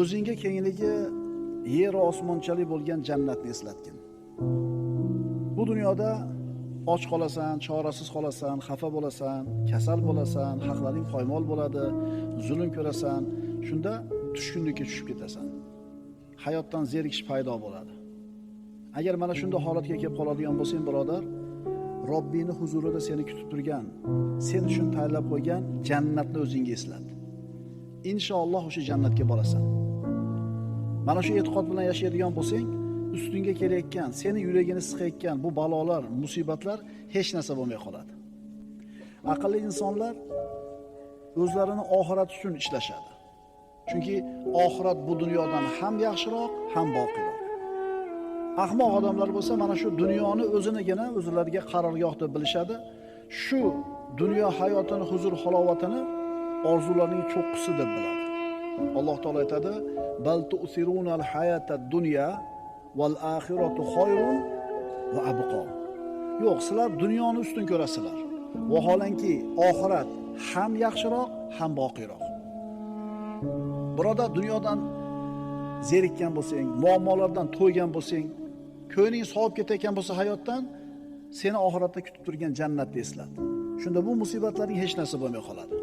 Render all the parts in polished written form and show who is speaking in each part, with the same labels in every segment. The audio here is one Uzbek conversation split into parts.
Speaker 1: O'zingga kengligi yer osmonchalik bo'lgan jannatni eslatgin. Bu dunyoda och qolasan, chorasiz qolasan, xafa bo'lasan, kasal bo'lasan, haqlaring poymol bo'ladi, zulm ko'rasan, shunda tushkunlikka tushib ketasan. Hayotdan zerikish paydo bo'ladi. Agar mana shunday holatga kelib qoladigan bo'lsang, birodar, Robbini huzurida seni kutib turgan, sen uchun tayyorlab qo'ygan jannatni o'zingga eslat. Inshaalloh o'sha jannatga borasan. Mana shu e'tiqod bilan yashaydigan bo'lsang, ustingga kelayotgan, seni yuragini siqayotgan bu balolar, musibatlar hech narsa bo'lmay qoladi. Aqlli insonlar o'zlarini oxirat uchun ishlashadi. Chunki oxirat bu dunyodan ham yaxshiroq, ham boqiroq. Ahmoq odamlar bo'lsa, mana shu dunyoni o'zinigina o'zlariga qarorgoh deb bilishadi. Shu dunyo hayotini, huzur halovatini orzularining cho'qqisi deb biladi. Alloh taolo aytadi: "Bal tu'sirunal hayatad dunya val axiratu xoyrun va abqa." Yo'q, sizlar dunyoni ustun ko'rasizlar. Vaholanki oxirat ham yaxshiroq, ham boqiroq. Birodar, dunyodan zerikkan bo'lsang, muammolardan to'ygan bo'lsang, ko'ngling sovib ketayotgan bo'lsa hayotdan, seni oxiratda kutib turgan jannatni eslat. Shunda bu musibatlarning hech narsa bo'lmay qoladi.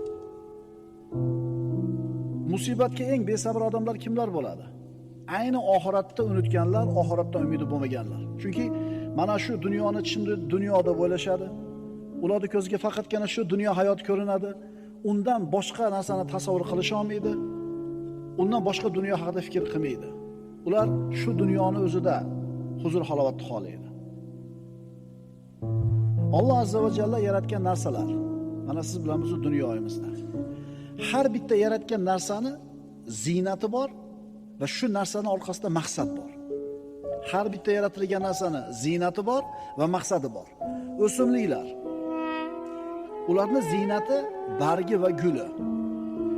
Speaker 1: Musibatga eng besabr odamlar kimlar bo'ladi? Ayni oxiratda unutganlar, oxiratdan umidi bo'lmaganlar. Chunki mana shu dunyoni ichida dunyoda bo'lishadi. Ularning ko'ziga faqatgina shu dunyo hayoti ko'rinadi. Undan boshqa narsani tasavvur qilisha olmaydi. Undan boshqa dunyo haqida fikr qilmaydi. Ular shu dunyoni o'zida huzur halovatni xohlaydi. Alloh azza va jalla yaratgan narsalar, mana siz bilan biz dunyoyimizda. Har bitta yaratgan narsani ziynati bor va shu narsaning orqasida maqsad bor. Har bitta yaratilgan narsani ziynati bor va maqsadi bor. O'simliklar, ularning ziynati bargi va guli.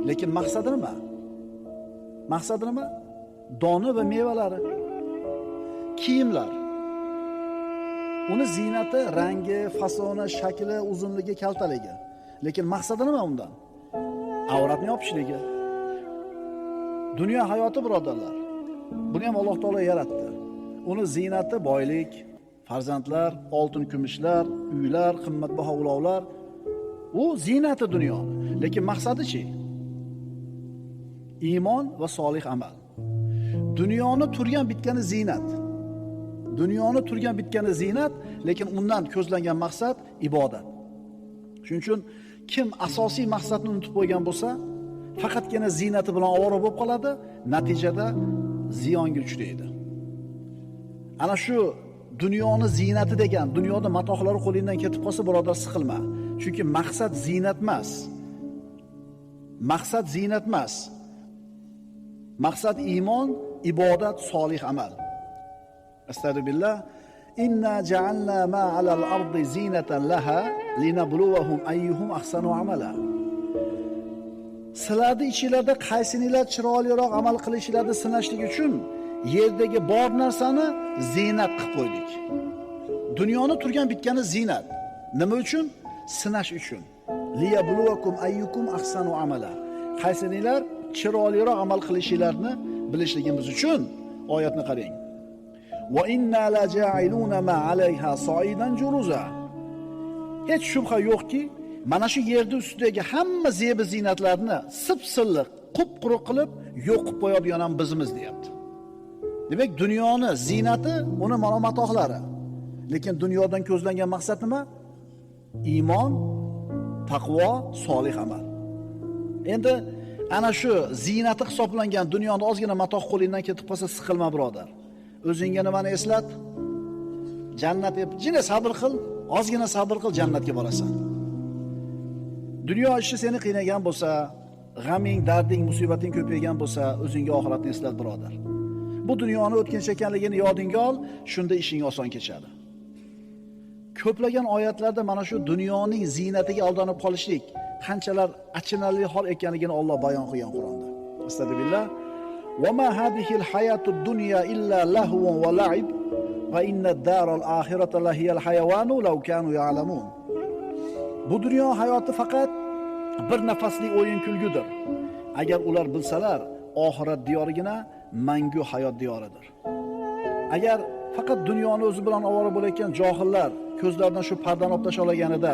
Speaker 1: Lekin maqsadi nima? Maqsadi nima? Doni va mevalari. Kiyimlar. Uni ziynati rangi, fasoni, shakli, uzunligi, kaltaligi. Lekin maqsadi nima undan? Avratni yopishligi. Dunyo hayoti, birodarlar. Buni ham Alloh taolo yaratdi. Uni ziynati boylik, farzandlar, oltin kumushlar, uylar, qimmatbaho ulovlar. U ziynati dunyo. Lekin maqsadi-chi? Iymon va solih amal. Dunyoni turgan bitgani ziynat. Dunyoni turgan bitgani ziynat, lekin undan ko'zlangan maqsad ibodat. Shuning uchun kim asosiy maqsadni unutib qo'ygan bo'lsa, faqatgina ziynati bilan ovora bo'lib qoladi, natijada ziyonga uchraydi. Ana shu dunyoni ziynati degan, dunyoda matohlari qo'lingdan ketib qolsa, birodar, siqilma. Chunki maqsad ziynat emas. Maqsad ziynat emas. Maqsad iymon, ibodat, solih amal. Astagfirullah. Inna ja'alna ma 'alal ardi zinatan laha linabluwahum ayyuhum ahsanu amala. Sizlarni ichingizda qaysinilar chiroyliroq amal qilishlarini sinashlik uchun yerdagi bor narsani ziynat qilib qo'ydik. Dunyoni turgan bitgani ziynat. Nima uchun? Sinash uchun. Liyabluwakum ayyukum ahsanu amala. Qaysinilar chiroyliroq amal qilishlarini bilishligimiz uchun. Oyatni qarang. Va inna la ja'iluna ma 'alayha sa'idan juruza. Hech shubha yo'qki, mana shu yerda ustidagi hamma zebi ziynatlarni sip-silliq, qup-quruq qilib yo'q qilib qo'yadigan ham bizimiz, deyapti. Demak, dunyoni ziynati uni mana matohlari. Lekin dunyodan ko'zlangan maqsad nima? Iymon, taqvo, solih amal. Endi ana shu ziynati hisoblangan dunyoni ozgina matoh qo'lingdan ketib qolsa, siqilma, birodar. O'zingga nimani eslat? Jannat deb jina sabr qil, ozgina sabr qil, jannatga borasan. Dunyo ishi seni qiynagan bo'lsa, g'aming, darding, musibating ko'paygan bo'lsa, o'zingga oxiratni eslat, birodar. Bu dunyoni o'tkinchi ekanligini yodingga ol, shunda ishing oson kechadi. Ko'plagan oyatlarda mana shu dunyoning ziynatiga aldanib qolishlik qanchalar achinarli hol ekanligini Alloh bayon qilgan Qur'onda. Astagfirullah. Va ma hadihil hayatud dunya illa lahwun va la'ib va inna ad-daral akhirata lahiyal hayawanu law kanu ya'lamun. Bu dunyo hayoti faqat bir nafaslik o'yin kulgudir. Agar ular bilsalar, oxirat diyorigina mangu hayot diyoridir. Agar faqat dunyoni o'zi bilan ovora bo'layotgan johillar ko'zlaridan shu pardani olib tashlab olganida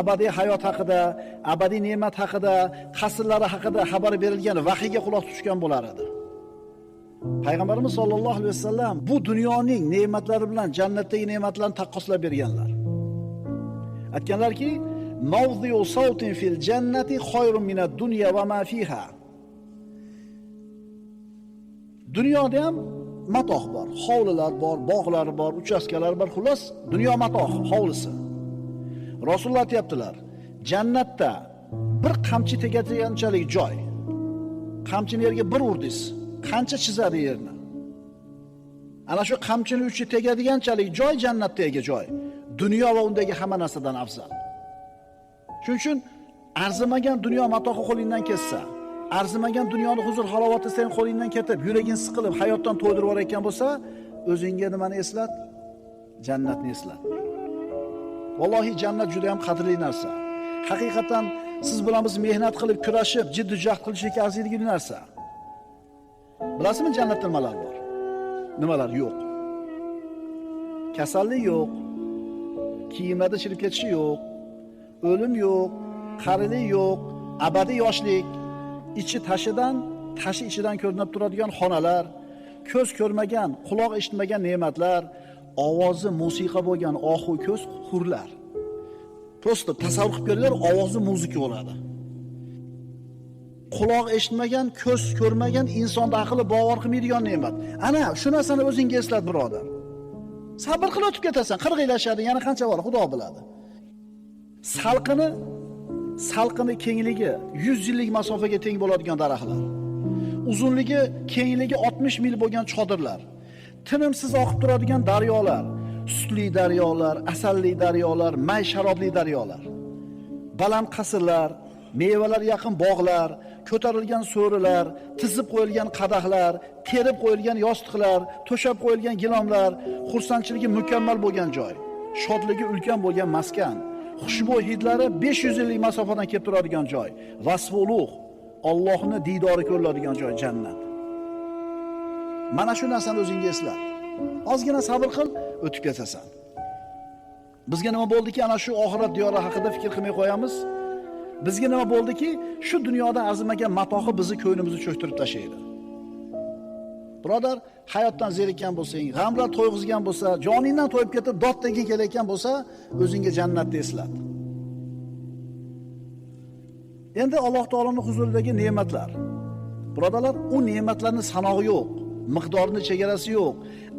Speaker 1: abadiy hayot haqida, abadiy ne'mat haqida, qasrlari haqida xabar berilgan vahiyga quloq tutishgan bo'lar edi. Payg'ambarimiz sollallohu alayhi vasallam bu dunyoning ne'matlari bilan jannatdagi ne'matlarni taqqoslab berganlar. Aytganlarki, mawdhi'u sawtin fil jannati khayrun minad dunya va ma fiha. Dunyoda ham matoh bor, hovlilar bor, bog'lar bor, uchastkalar bor, xullas dunyo matoh, hovlisi. Rasululloh aytibdilar, jannatda bir qamchi tegadiganchalik joy. Qamchini yerga bir urdingiz, qancha chizadi yerni. Ana shu qamchini uchi tegadiganchalik joy jannatdagi joy. Dunyo va undagi hamma narsadan afzal. Shuning uchun arzimagan dunyo matohi qo'lingdan ketsa, arzimagan dunyoni huzur halovati sen qo'lingdan ketib, yuraging siqilib, hayotdan to'ydirib yorayotgan bo'lsa, o'zingga nimani eslat? Jannatni eslat. Vallohi jannat juda ham qadrli narsa. Haqiqatan siz bilan biz mehnat qilib, kurashib, jiddiy jahd qilishga arziydigan narsa. Bilasizmi jannatda nimalar bor? Nimalar yo'q? Kasallik yo'q, kiyimlarda chirib ketishi yo'q, o'lim yo'q, qarilik yo'q, abadiy yoshlik, ichi tashi ichidan ko'rinib turadigan xonalar, ko'z ko'rmagan, quloq eshitmagan ne'matlar, ovozi musiqa bo'lgan ohu ko'z hurlar. Prosta tasavvur qilib ko'ringlar, ovozi muzika bo'ladi. Quloq eshitmagan, ko'z ko'rmagan, insonda aqli bovar qilmaydigan ne'mat. Ana shu narsani o'zingga eslat, birodar. Sabr qilib o'tib ketasan, 40 yil yashading, yana qancha bor, Xudo biladi. Salqini kengligi 100 yillik masofaga teng bo'ladigan daraxtlar. Uzunligi, kengligi 60 mil bo'lgan chodirlar. Tinimsiz oqib turadigan daryolar, sutli daryolar, asalli daryolar, may sharobli daryolar. Baland qasrlar, mevalar yaqin bog'lar, ko'tarilgan so'rilar, tizib qo'yilgan qadahlar, terib qo'yilgan yostiqlar, to'shab qo'yilgan gilomlar, xursandchiligi mukammal bo'lgan joy, shodligi ulkan bo'lgan maskan, xushbo'y hidlari 500 yillik masofadan kelib turadigan joy, vasfi ulug', Allohning diydori ko'riladigan joy jannat. Mana shu narsani o'zingga eslat. Ozgina sabr qil, o'tib ketasan. Bizga nima bo'ldiki, ana shu oxirat diyori haqida fikr qilmay qo'yamiz? Bizga nima bo'ldiki, shu dunyoda arzimagan matohi bizni ko'nglimizni cho'ktirib tashlaydi. Birodar, hayotdan zerikkan bo'lsang, g'amlar to'yg'izgan bo'lsa, joningdan to'yib ketib dod deging kelayotgan bo'lsa, o'zingga jannatni eslat. Endi Alloh taoloning huzuridagi ne'matlar. Birodarlar, u ne'matlarning sanog'i yo'q, miqdorining chegarasi yo'q.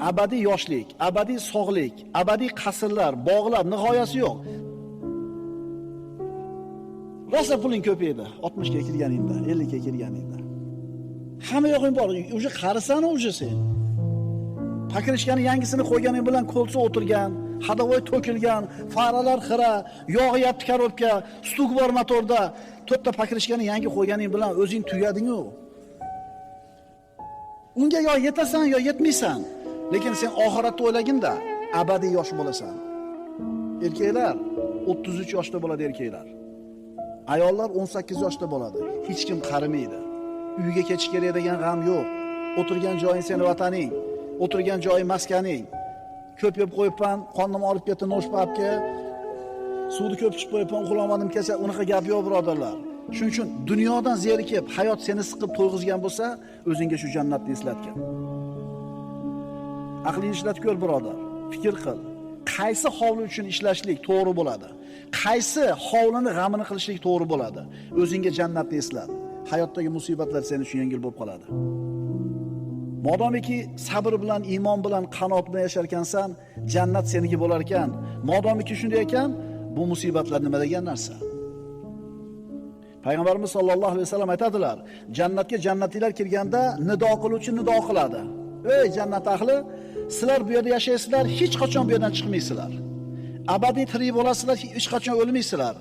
Speaker 1: Abadiy yoshlik, abadiy sog'lik, abadiy qasrlar, bog'lar nihoyasi yo'q. Rosa puling ko'paydi, 60 ga kirganingda, 50 ga kirganingda. Hamma yo'g'ing bor, uje qarisan uje sen. Pakirishkani yangisini qo'yganing bilan qo'lsa o'tirgan, hadavoy to'kilgan, faralar xira, yog'yapti korobka, stuk bor motorda, to'rtta pakirishkani yangi qo'yganing bilan o'zing tugading-ku. Unga yo yetasan yo yetmaysan. Lekin sen oxiratni o'ylaginda abadiy yosh bo'lasan. Erkaklar 33 yoshda bo'ladi erkaklar. Ayollar 18 yoshda bo'ladi. Hech kim qarimaydi. Uyga ketish kerak degan g'am yo'q. O'tirgan joying seni vataning, o'tirgan joying maskaning. Ko'p yeb qo'yibman, qonnim olib ketdi noshpabga. Suvni ko'p ichib qo'yibman, uxlamadim kecha, unaqa gap yo'q birodarlar. Shuning uchun dunyodan zerikib, hayot seni siqib to'yg'izgan bo'lsa, o'zingga shu jannatni eslatgin. Aqlingni ishlatib ko'r birodar. Fikr qil. Qaysi hovli uchun ishlashlik to'g'ri bo'ladi? Qaysi hovlini g'amini qilishlik to'g'ri bo'ladi? O'zingga jannatni eslat. Hayotdagi musibatlar seni uchun yengil bo'lib qoladi. Modomiki sabr bilan, iymon bilan, qanoat bilan yashar ekansan, jannat seniki bo'lar ekan. Modomiki shunday ekan, bu musibatlar nima degan narsa? Payg'ambarimiz sollallohu alayhi vasallam aytadilar, jannatga jannatiylar kirganda nido qiluvchi nido qiladi. Ey jannat ahli, sizlar bu yerda yashaysizlar, hech qachon bu yerdan chiqmaysizlar. Abadiy tirik bo'lasizlar, hech qachon o'lmaysizlar.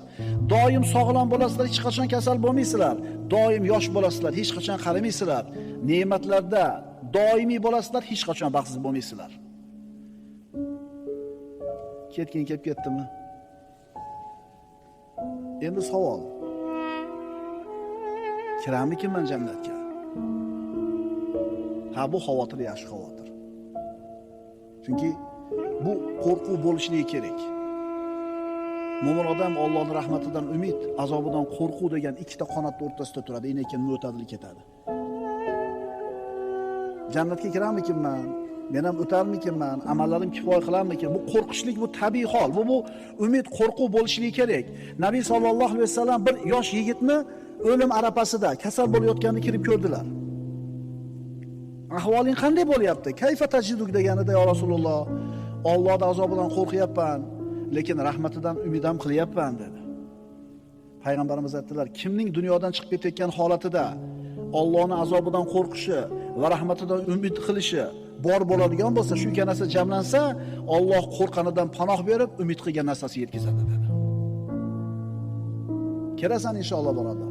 Speaker 1: Doim sog'lom bo'lasizlar, hech qachon kasal bo'lmaysizlar. Doim yosh bo'lasizlar, hech qachon qarimaysizlar. Ne'matlarda doimiy bo'lasizlar, hech qachon baxtsiz bo'lmaysizlar. Ketgin kelib ketdimi? Endi savol. Kirammikinman jannatga? Ha, bu xavotir yaxshi xavotir. Chunki bu qo'rquv bo'lishligi kerak. Mo'min odam Allohning rahmatidan umid, azobidan qo'rquv degan ikkita qanotning o'rtasida turadi, lekin mo'tadil ketadi. Jannatga kiramikinman, men ham o'tarmikinman, amallarim kifoya qilarmikin? Bu qo'rqishlik, bu tabiiy hol. Bu umid, qo'rquv bo'lishligi kerak. Nabiy sallallohu alayhi vasallam bir yosh yigitni o'lim arafasida kasal bo'layotganini kirib ko'rdilar. Ahvoling qanday bo'lyapti? Kayfa tajiduk deganida, ya Rasululloh, Allohning azobidan qo'rqyapman, lekin rahmatidan umid ham qilyapman dedi. Payg'ambarimiz aytdilar, kimning dunyodan chiqib ketayotgan holatida Allohning azobidan qo'rqishi va rahmatidan umid qilishi bor bo'ladigan bo'lsa, shu ikki narsa jamlansa, Alloh qo'rqqanidan panoh berib, umid qilgan narsasi yetkazadi dedi. Kirasan inshaalloh birodar.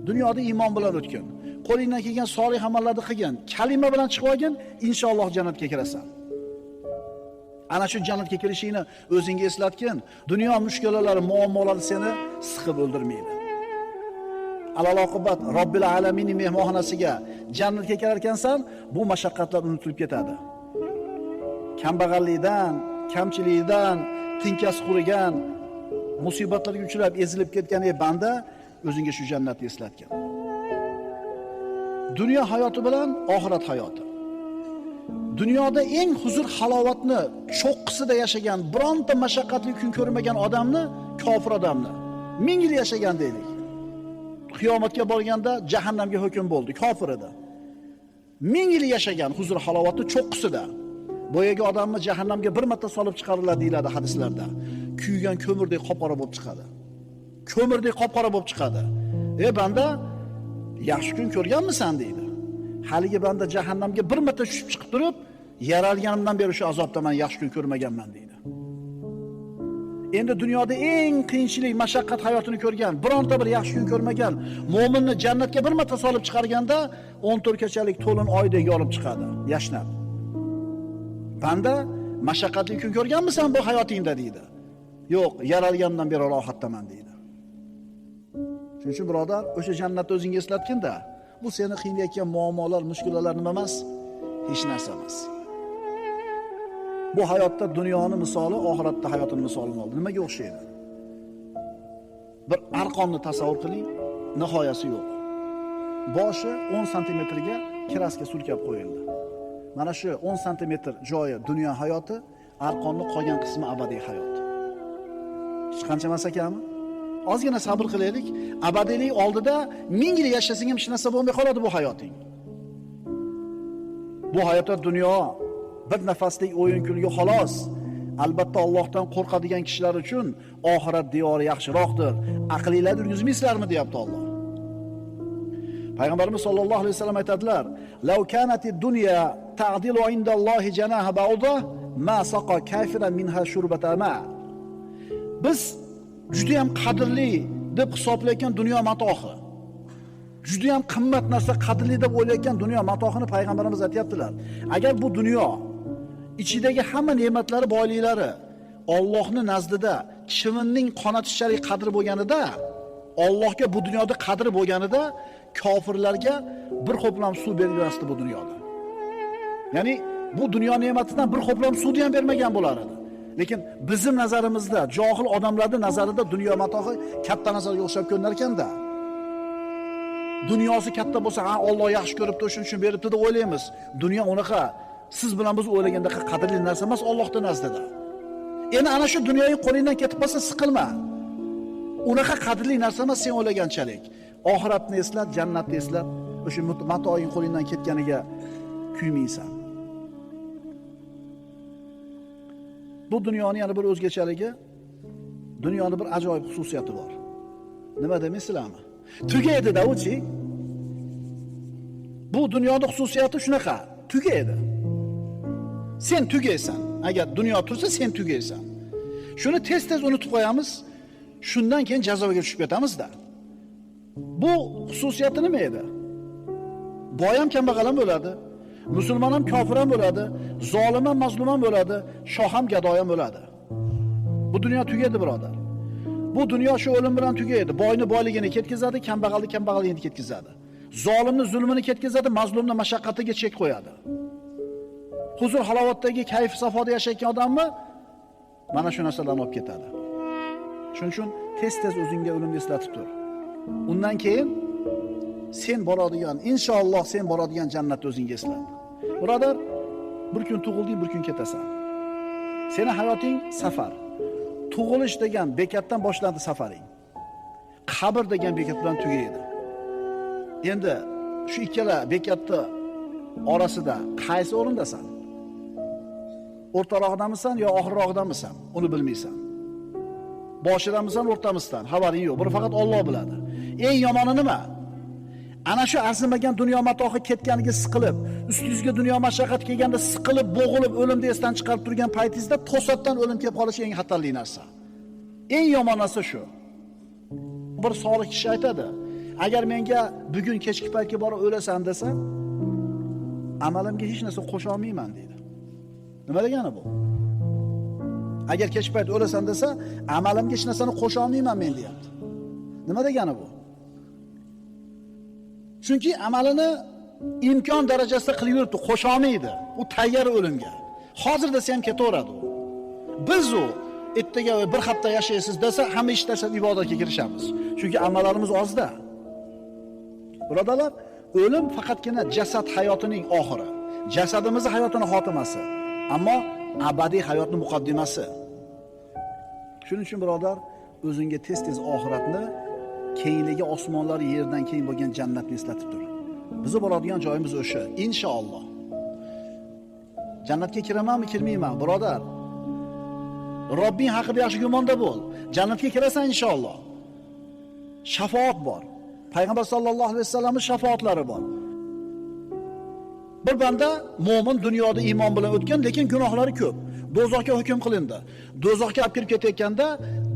Speaker 1: Dunyoda iymon bilan o'tgin. Qo'lingdan kelgan solih amallarni qilgin. Kalima bilan chiqib olgin, inshaalloh jannatga kirasan. Ana shu jannatga kirishingni o'zingga eslatgin. Dunyo mushkulalari, muammolari seni siqib o'ldirmaydi. Alal oqibat Robbil alaminning mehmonxonasiga jannatga kirar ekansan, bu mashaqqatlar unutilib ketadi. Kambag'allikdan, kamchilikdan, tinkasi qurigan, musibatlarga uchrab ezilib ketgan banda o'zingga shu jannatni eslatgan. Dunyo hayoti bilan oxirat hayoti. Dunyoda eng huzur halovatni cho'qqisida yashagan, bironta mashaqqatli kun ko'rmagan odamni, kofir odamni 1000 yil yashagan deylik. Qiyomatga borganda jahannamga hukm bo'ldi, kofir edi. 1000 yil yashagan huzur halovatni cho'qqisida. Boyaga odamni jahannamga bir marta solib chiqariladi deyiladi hadislarda. Kuygan ko'mirdek qop-qora bo'lib chiqadi. Ko'mirdek qop-qora bo'lib chiqadi. Banda, yaxshi kun ko'rganmisan deydi. Haligi banda jahannamga bir marta tushib chiqib turib, yaralganimdan beri shu azobda men yaxshi kun ko'rmaganman deydi. Endi dunyoda eng qiyinchilik, mashaqqat hayotini ko'rgan, bironta bir yaxshi kun ko'rmagan mo'minni jannatga bir marta solib chiqarganda 14 kechalik to'lin oydek yorib chiqadi, yashnab. Banda, mashaqqatli kun ko'rganmisan bu hayotingda deydi. Yo'q, yaralganimdan beri rohatdaman deydi. Shuning uchun birodar, o'sha jannatni o'zingga eslatgin-da. Bu seni qiynayotgan muammolar, mushkulalar nima emas? Hech narsa emas. Bu hayotda dunyoni misoli, oxiratda hayotning misolini oldi. Nimaga o'xshaydi? Bir arqonni tasavvur qiling, nihoyasi yo'q. Boshi 10 santimetrga kraska surkab qo'yildi. Mana shu 10 santimetr joyi dunyo hayoti, arqonning qolgan qismi abadiy hayot. Hech qancha emas ekanmi? Ozgina sabr qilaylik. Abadiylik oldida 1000 yil yashasang ham hech narsa bo'lmay qoladi bu hayoting. Bu hayotda dunyo bir nafaslik o'yin kulgi xolos. Albatta Allohdan qo'rqadigan kishilar uchun oxirat diyori yaxshiroqdir. Aqlinglarni yurgizmaysizlarmi deyapti Alloh. Payg'ambarimiz sollallohu alayhi vasallam aytadilar: "Law kanatid dunya ta'dilu indallohi janaha ba'uda ma saqa kafiran minha shurbata ma." Biz juda ham qadrli deb hisoblayotgan dunyo matohi, juda ham qimmat narsa, qadrli deb o'ylayotgan dunyo matohini payg'ambarimiz aytayaptilar. Agar bu dunyo ichidagi hamma ne'matlari, boyliklari Allohning nazdida chivinning qonatishchalik qadri bo'lganida, Allohga bu dunyoda qadri bo'lganida, kofirlarga bir xo'plam suv bermasdi bu dunyoda. Ya'ni bu dunyo ne'matidan bir xo'plam suvni ham bermagan bo'lar edi. Lekin bizim nazarimizda, johil odamlarning nazarida dunyo matohi katta narsaga o'xshab ko'rinar ekanda. Dunyosi katta bo'lsa, ha Alloh yaxshi ko'ribdi, shuning uchun beribdi deb o'ylaymiz. Dunyo unaqa siz bilan biz o'ylaganda qadrli narsa emas Allohning nazdida. Endi ana shu dunyoning qo'lingdan ketib qolsa siqilma. Unaqa qadrli narsa emas sen o'ylaganchalik. Oxiratni eslat, jannatni eslat, o'sha matoing qo'lingdan ketganiga kuymaysan. Bu dunyoning yana bir o'zgachaligi, dunyoning bir ajoyib xususiyati bor. Nima demaysizlarmi? Tugaydi-da uchi. Bu dunyoning xususiyati shunaqa, tugaydi. Sen tugaysan. Agar dunyo tursa sen tugaysan. Shuni tez-tez unutib qo'yamiz. Shundan keyin jazoga tushib ketamiz-da. Bu xususiyati nima edi? Boy ham kambag'al ham bo'ladi. Musulmon ham kofir ham bo'ladi, zolim ham mazlum ham bo'ladi, shoh ham gado ham bo'ladi. Bu dunyo tugaydi birodar. Bu dunyo shu o'lim bilan tugaydi. Boyni boyligini ketkazadi, kambag'alni kambag'alligini ketkazadi. Zolimni zulmini ketkazadi, mazlumni mashaqqatiga chek qo'yadi. Huzur halovatdagi kayf safoda yashayotgan odamni mana shu narsalarni olib ketadi. Shuning uchun tez-tez o'zingga o'limni eslatib tur. Undan keyin sen boradigan, inshaalloh sen boradigan jannatni o'zingga eslat. Birodar, bir kun tug'ilding, bir kun ketasan. Seni hayoting safar. Tug'ilish degan bekatdan boshlandi safaring. Qabr degan bekat bilan tugaydi. Endi shu ikkala bekatni orasida qaysi o'rindasan? O'rtaroqdamisan yo oxirroqdamisan? Uni bilmaysan. Boshidamisan, o'rtamizdan xabaring yo'q. Buni faqat Alloh biladi. Eng yomoni nima? Ana shu arzimagan dunyo matohi ketganiga siqilib, ustingizga dunyo mashaqqat kelganda siqilib, bo'g'ilib, o'limni esdan chiqarib turgan paytingizda to'satdan o'lim kelib qolishi eng xatarli narsa. Eng yomon narsa shu. Bir solih kishi aytadi, agar menga bugun kechki paytga borib o'lasan desam, amalimga hech narsa qo'sha olmayman deydi. Nima degani bu? Agar kechki payt o'lasan desa, amalimga hech narsani qo'sha olmayman men deyapti. Nima degani bu? Chunki amalini imkon darajasida qilib yuribdi, qo'sha olmaydi. U tayyor o'limga. Hozir desa ham ketaveradi u. Biz u ertaga bir hafta yashaysiz desa, hamma ish tashlab ibodatga kirishamiz. Chunki amallarimiz ozda. Birodalar, o'lim faqatgina jasad hayotining oxiri. Jasadimizning hayotining xotimasi. Ammo abadiy hayotning muqaddimasi. Shuning uchun birodar, o'zingga tez-tez oxiratni, keyinligi osmonlar yerdan keyin bo'lgan jannatni eslatib tur. Bizni boradigan joyimiz o'sha, inshaalloh. Jannatga kiramanmi, kirmayman, birodar? Robbing haqida yaxshi gumonda bo'l. Jannatga kirasan inshaalloh. Shafaat bor. Payg'ambar sollallohu alayhi vasallamning shafaatlari bor. Bir banda mo'min dunyoda iymon bilan o'tgan, lekin gunohlari ko'p. Do'zaxga hukm qilindi. Do'zaxga olib kirib ketayotganda,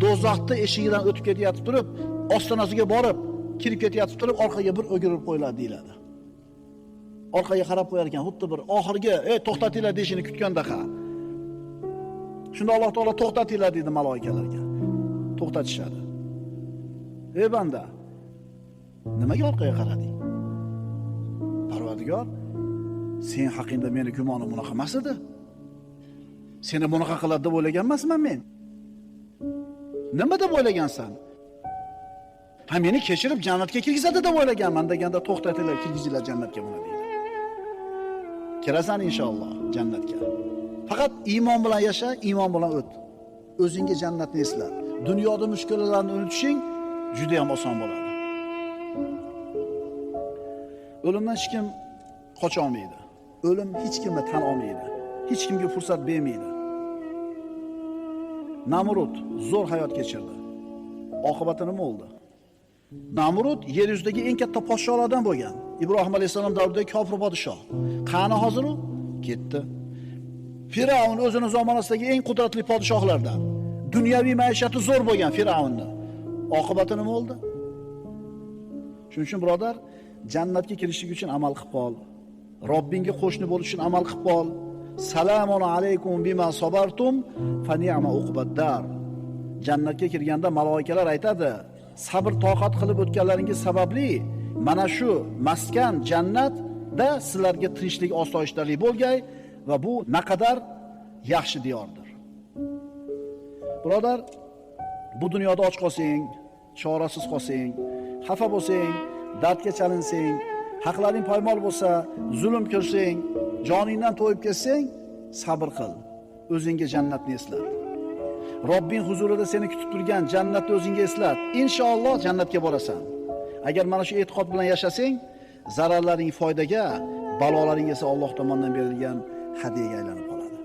Speaker 1: do'zaxning eshigidan o'tib ketayotib turib, ostonasiga borib, kirib ketayotib turib, orqaga bir o'girib qo'yiladi deyiladi. Orqaga qarab qo'yar ekan, xuddi bir oxirgi, to'xtatinglar deyishini kutgandaqa. Shunda Alloh taolo to'xtatinglar dedi maloikalarga. To'xtatishadi. Ey banda, nimaga orqaga qarading? Parvardigor, sen haqingda meni gumonim bunaqa emas edi. Seni bunaqa qiladi deb o'ylagan emasman men. Nima deb o'ylagansan? Ha, meni kechirib jannatga kirgizadi deb o'ylaganman deganda to'xtatinglar, kirgizinglar jannatga buni deydi. Kirasan inshaalloh jannatga. Faqat iymon bilan yasha, iymon bilan o't. O'zingga jannatni esla. Dunyoda mushkulalarni unutishing juda ham oson bo'ladi. O'limdan hech kim qocha olmaydi. O'lim hech kimni tan olmaydi. Hech kimga fursat bermaydi. Namrud zo'r hayot kechirdi. Oqibati nima bo'ldi? Namrud yer yuzidagi eng katta podsholardan bo'lgan. Ibrohim alayhisalom davridagi kofir podshoh. Qani hozir u? Ketdi. Firavun o'zining zamonasidagi eng qudratli podshohlardan. Dunyoviy maishati zo'r bo'lgan Firavunni. Oqibati nima bo'ldi? Shuning uchun birodar, jannatga kirishlik uchun amal qilib qol. Robbingga qo'shni bo'lish uchun amal qilib qol. Salamun alaykum bima sabartum fa ni'ma uqbaddar. Jannatga kirganda maloikalar aytadi, sabr toqat qilib o'tganlaringiz sababli mana shu maskan jannatda sizlarga tinchlik, osoyishtalik bo'lgay va bu naqadar yaxshi diyordir. Birodar, bu dunyoda och qolsang, chorasiz qolsang, xafa bo'lsang, dardga chalinsang, haqlaring poymol bo'lsa, zulm ko'rsang, joningdan to'yib ketsang, sabr qil. O'zingga jannatni eslat. Robbing huzurida seni kutib turgan jannatni o'zingga eslat. Inshaalloh jannatga borasan. Agar mana shu e'tiqod bilan yashasang, zararlaring foydaga, balolaring esa Alloh tomonidan berilgan hadiyaga aylanib qoladi.